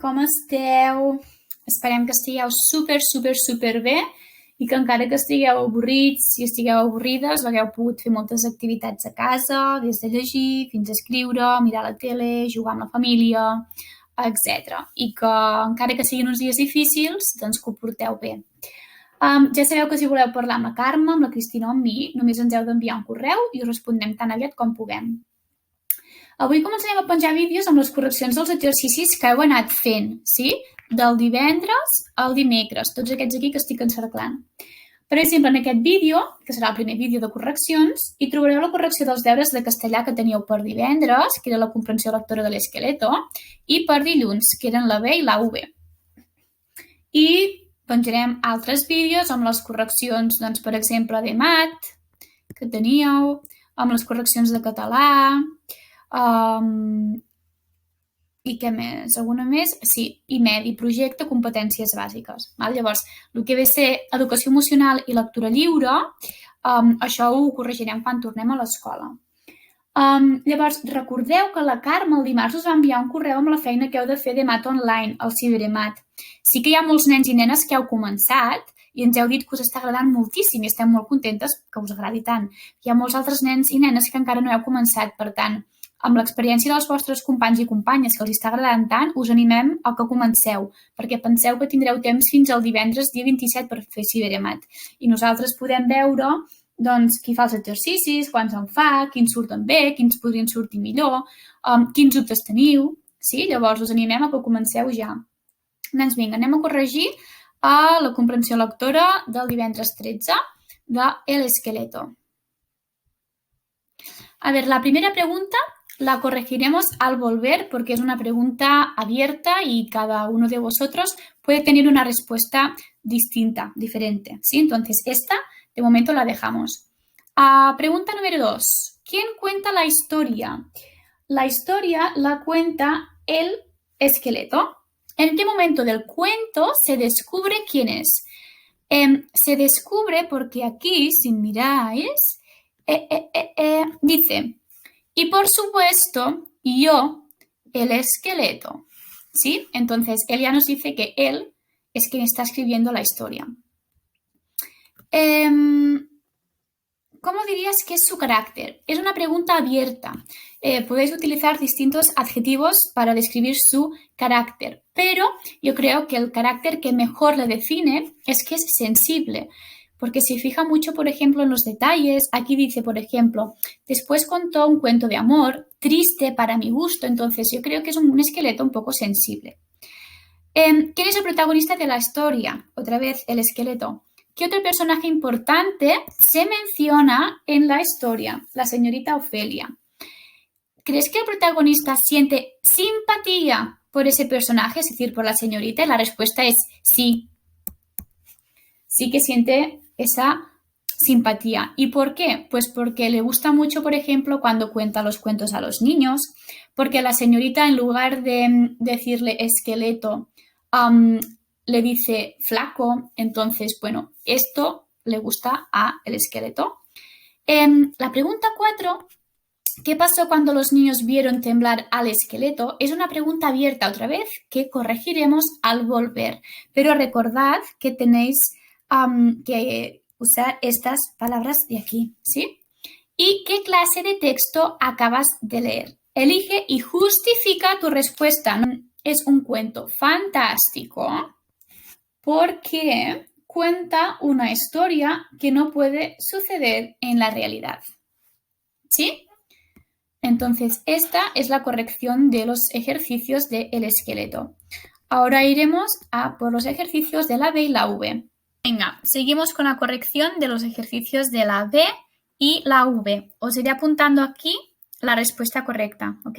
com esteu? Esperem que estigueu super bé i que encara que estigueu avorrits, si estigueu avorrides, hagueu pogut fer moltes activitats a casa, des de llegir fins a escriure, mirar la tele, jugar amb la família, etc. I que encara que siguin uns dies difícils, doncs que ho porteu bé. Ja sabeu que si voleu parlar amb la Carme, amb la Cristina o amb mi, només ens heu d'enviar un correu i us respondrem tan aviat com puguem. Avui començarem a penjar vídeos amb les correccions dels exercicis que heu anat fent, sí? Del divendres al dimecres, tots aquests aquí que estic encerclant. Per exemple, en aquest vídeo, que serà el primer vídeo de correccions, hi trobareu la correcció dels deures de castellà que teníeu per divendres, que era la comprensió lectora de l'esqueleto, i per dilluns, que eren la B i la UB. I penjarem altres vídeos amb les correccions, doncs, per exemple, de mat, que teníeu, amb les correccions de català, i què més? Alguna més? Sí, i medi, projecte, competències bàsiques. Llavors, el que ve a ser educació emocional i lectura lliure, això ho corregirem quan tornem a l'escola. Llavors, recordeu que la Carme el dimarts us va enviar un correu amb la feina que heu de fer de mat online, el ciberemat. Sí que hi ha molts nens i nenes que heu començat i ens heu dit que us està agradant moltíssim i estem molt contentes que us agradi tant. Hi ha molts altres nens i nenes que encara no heu començat, per tant, amb l'experiència dels vostres companys i companyes que els està agradant tant, us animem a que comenceu, perquè penseu que tindreu temps fins al divendres, dia 27, per fer ciberemat. I nosaltres podem veure doncs, qui fa els exercicis, quants en fa, quins surten bé, quins podrien sortir millor, quins dubtes teniu. Sí? Llavors, us animem a que comenceu ja. Doncs vinga, anem a corregir la comprensió lectora del divendres 13 de El Esqueleto. A ver, la primera pregunta la corregiremos al volver porque es una pregunta abierta y cada uno de vosotros puede tener una respuesta distinta, diferente. ¿Sí? Entonces, esta de momento la dejamos. Pregunta número 2. ¿Quién cuenta la historia? La historia la cuenta el esqueleto. ¿En qué momento del cuento se descubre quién es? Se descubre porque aquí, si miráis, dice, y por supuesto, yo, el esqueleto. ¿Sí? Entonces, él ya nos dice que él es quien está escribiendo la historia. ¿Cómo dirías que es su carácter? Es una pregunta abierta. Podéis utilizar distintos adjetivos para describir su carácter, pero yo creo que el carácter que mejor le define es que es sensible, porque se fija mucho, por ejemplo, en los detalles. Aquí dice, por ejemplo, después contó un cuento de amor, triste para mi gusto, entonces yo creo que es un esqueleto un poco sensible. ¿Quién es el protagonista de la historia? Otra vez, el esqueleto. ¿Qué otro personaje importante se menciona en la historia? La señorita Ofelia. ¿Crees que el protagonista siente simpatía por ese personaje, es decir, por la señorita? Y la respuesta es sí. Sí que siente esa simpatía. ¿Y por qué? Pues porque le gusta mucho, por ejemplo, cuando cuenta los cuentos a los niños, porque la señorita, en lugar de decirle esqueleto, le dice flaco. Entonces, bueno, esto le gusta al esqueleto. La pregunta 4, ¿qué pasó cuando los niños vieron temblar al esqueleto? Es una pregunta abierta otra vez que corregiremos al volver. Pero recordad que tenéis que usar estas palabras de aquí, ¿sí? ¿Y qué clase de texto acabas de leer? Elige y justifica tu respuesta. Es un cuento fantástico porque cuenta una historia que no puede suceder en la realidad. ¿Sí? Entonces, esta es la corrección de los ejercicios del esqueleto. Ahora iremos a por los ejercicios de la B y la V. Venga, seguimos con la corrección de los ejercicios de la B y la V. Os iré apuntando aquí la respuesta correcta, ¿ok?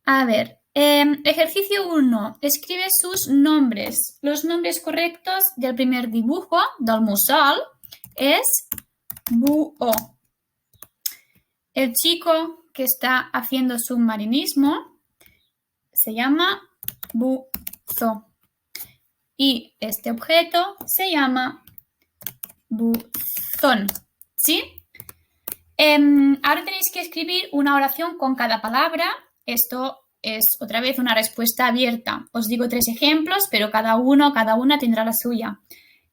A ver, ejercicio 1. Escribe sus nombres. Los nombres correctos del primer dibujo, del mussol, es búho. El chico que está haciendo submarinismo se llama buzo. Y este objeto se llama buzón. ¿Sí? Ahora tenéis que escribir una oración con cada palabra. Esto es otra vez una respuesta abierta. Os digo 3 ejemplos, pero cada una tendrá la suya.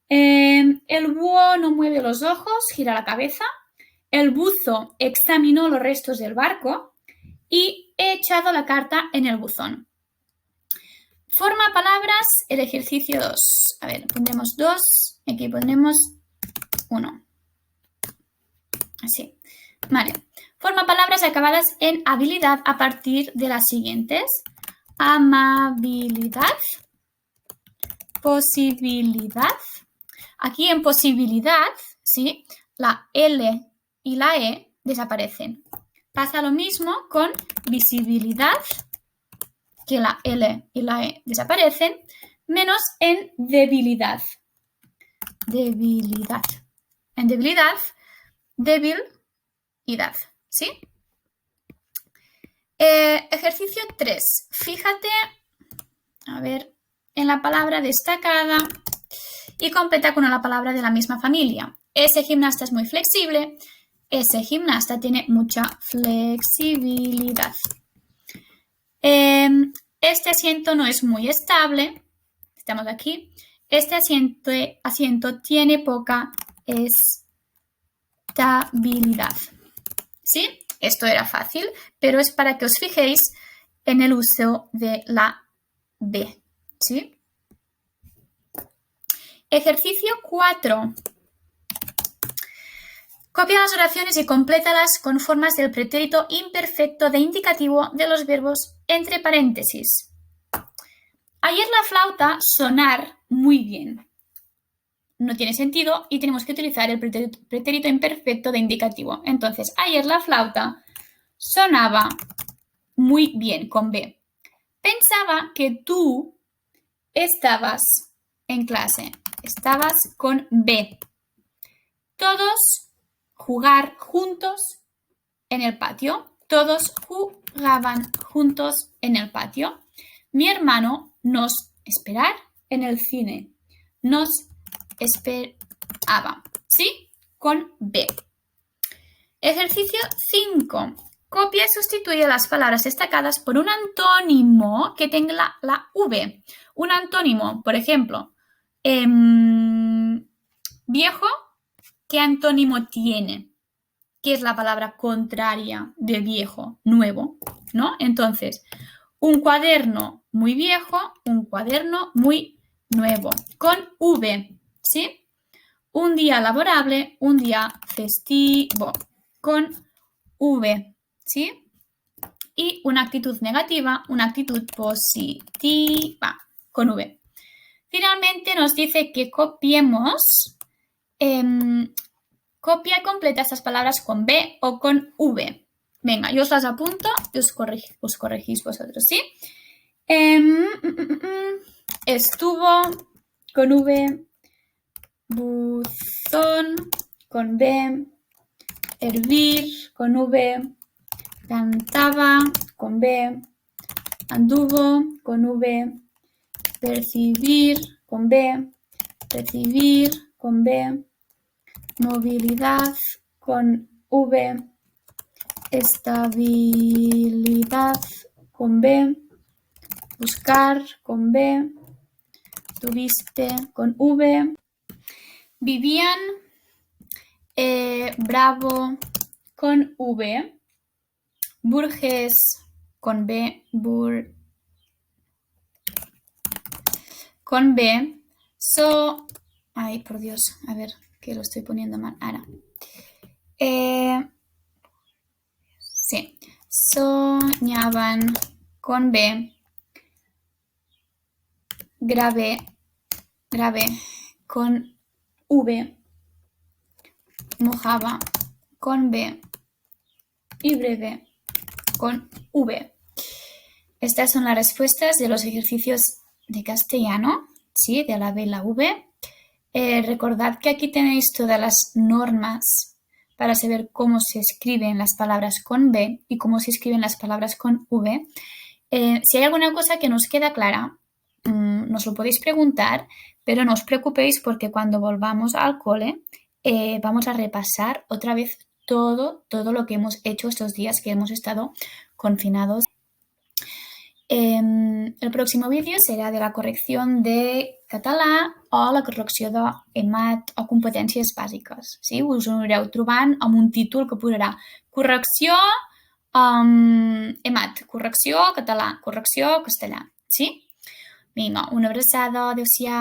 El búho no mueve los ojos, gira la cabeza. El buzo examinó los restos del barco y he echado la carta en el buzón. Forma palabras, el ejercicio 2. A ver, pondremos 2, aquí pondremos 1. Así. Vale. Forma palabras acabadas en habilidad a partir de las siguientes. Amabilidad. Posibilidad. Aquí en posibilidad, ¿sí? La L y la E desaparecen. Pasa lo mismo con visibilidad, que la L y la E desaparecen, menos en debilidad. Debilidad. En debilidad, débil y dad, ¿sí? Ejercicio 3. Fíjate, a ver, en la palabra destacada y completa con una palabra de la misma familia. Ese gimnasta es muy flexible. Ese gimnasta tiene mucha flexibilidad. Este asiento no es muy estable. Estamos aquí. Este asiento tiene poca estabilidad. ¿Sí? Esto era fácil, pero es para que os fijéis en el uso de la B. ¿Sí? Ejercicio 4. Copia las oraciones y complétalas con formas del pretérito imperfecto de indicativo de los verbos entre paréntesis. Ayer la flauta sonar muy bien. No tiene sentido y tenemos que utilizar el pretérito imperfecto de indicativo. Entonces, ayer la flauta sonaba muy bien con B. Pensaba que tú estabas en clase. Estabas con B. Todos jugar juntos en el patio. Todos jugaban juntos en el patio. Mi hermano nos esperar en el cine. Nos esperaba. ¿Sí? Con B. Ejercicio 5. Copia y sustituye las palabras destacadas por un antónimo que tenga la V. Un antónimo, por ejemplo, viejo, ¿qué antónimo tiene? ¿Qué es la palabra contraria de viejo? Nuevo, ¿no? Entonces, un cuaderno muy viejo, un cuaderno muy nuevo. Con V, ¿sí? Un día laborable, un día festivo. Con V, ¿sí? Y una actitud negativa, una actitud positiva. Con V. Finalmente nos dice que copiemos. Copia y completa estas palabras con B o con V. Venga, yo os las apunto y os corregís vosotros, ¿sí? Estuvo con V, buzón con B, hervir con V, cantaba con B, anduvo con V, percibir con B, recibir con B, movilidad con V, estabilidad con B, buscar con B, tuviste con V, vivían, bravo con V, Burges con B, con B, ay, por Dios, a ver, que lo estoy poniendo mal, ahora. Sí, soñaban con B, grave con V, mojaba con B y breve con V. Estas son las respuestas de los ejercicios de castellano, ¿sí? De la B y la V. Recordad que aquí tenéis todas las normas para saber cómo se escriben las palabras con B y cómo se escriben las palabras con V. Si hay alguna cosa que nos queda clara, nos lo podéis preguntar, pero no os preocupéis porque cuando volvamos al cole vamos a repasar otra vez todo lo que hemos hecho estos días que hemos estado confinados. El próximo vídeo serà de la correcció de català o la correcció d'EMAT o competències bàsiques. Sí? Us ho anireu trobant amb un títol que posarà correcció EMAT, correcció català, correcció castellà. Sí? Vinga, una abraçada, adeu-siau.